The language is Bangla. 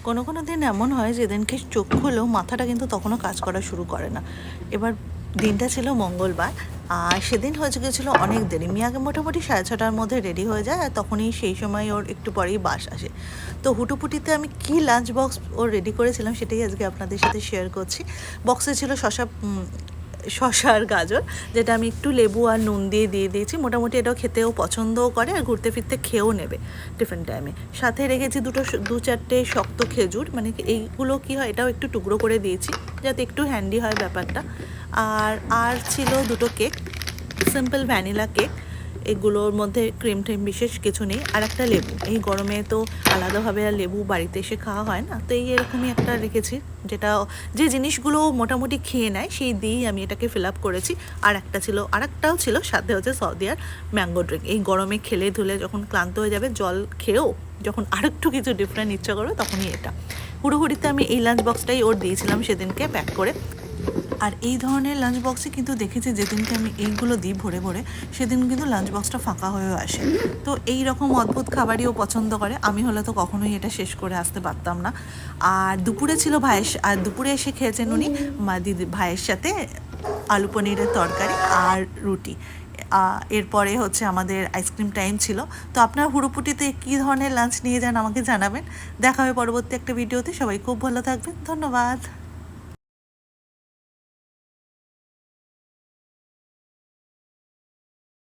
কোনো দিন এমন হয় যেদিনকে চোখ খুলেও মাথাটা কিন্তু তখনও কাজ করা শুরু করে না। এবার দিনটা ছিল মঙ্গলবার, আর সেদিন হয়েছে গেছিলো অনেক দেরি। মিয়াকে মোটামুটি 6:30টার মধ্যে রেডি হয়ে যায়, আর তখনই সেই সময় ওর একটু পরেই বাস আসে। তো হুটোপুটিতে আমি কী লাঞ্চ বক্স ওর রেডি করেছিলাম সেটাই আজকে আপনাদের সাথে শেয়ার করছি। বক্সে ছিল শসা আর গাজর, যেটা আমি একটু লেবু আর নুন দিয়ে দিয়েছি। মোটামুটি এটাও খেতেও পছন্দও করে আর ঘুরতে ফিরতে খেয়েও নেবে টিফিন টাইমে। সাথে রেখেছি দু চারটে শক্ত খেজুর, মানে এইগুলো কী হয়, এটাও একটু টুকরো করে দিয়েছি যাতে একটু হ্যান্ডি হয় ব্যাপারটা। আর ছিল দুটো কেক, সিম্পল ভ্যানিলা কেক। এগুলোর মধ্যে ক্রিম ট্রিম বিশেষ কিছু নেই। আর একটা লেবু, এই গরমে তো আলাদাভাবে আর লেবু বাড়িতে এসে খাওয়া হয় না, তো এই এরকমই একটা রেখেছি, যেটা যে জিনিসগুলো মোটামুটি খেয়ে নেয় সেই দিয়েই আমি এটাকে ফিল আপ করেছি। আর একটাও ছিল সাথে হচ্ছে সৌদি আর ম্যাঙ্গো ড্রিঙ্ক। এই গরমে খেলে ধুলে যখন ক্লান্ত হয়ে যাবে, জল খেয়েও যখন আরেকটু কিছু ডিফারেন্ট ইচ্ছা করবে, তখনই এটা। হুড়োহুড়িতে আমি এই লাঞ্চ বক্সটাই ওর দিয়েছিলাম সেদিনকে প্যাক করে। আর এই ধরনের লাঞ্চ বক্সে কিন্তু দেখেছি যেদিনকে আমি এইগুলো দিই ভরে ভরে, সেদিন কিন্তু লাঞ্চ বক্সটা ফাঁকা হয়েও আসে। তো এই রকম অদ্ভুত খাবারই ও পছন্দ করে। আমি হলে তো কখনোই এটা শেষ করে আসতে পারতাম না। আর দুপুরে ছিল দুপুরে এসে খেয়েছেন উনি ভাইয়ের সাথে আলু পনিরের তরকারি আর রুটি। এরপরে হচ্ছে আমাদের আইসক্রিম টাইম ছিল। তো আপনার হুড়োপুটিতে কী ধরনের লাঞ্চ নিয়ে যান আমাকে জানাবেন। দেখা হবে পরবর্তী একটা ভিডিওতে। সবাই খুব ভালো থাকবেন, ধন্যবাদ।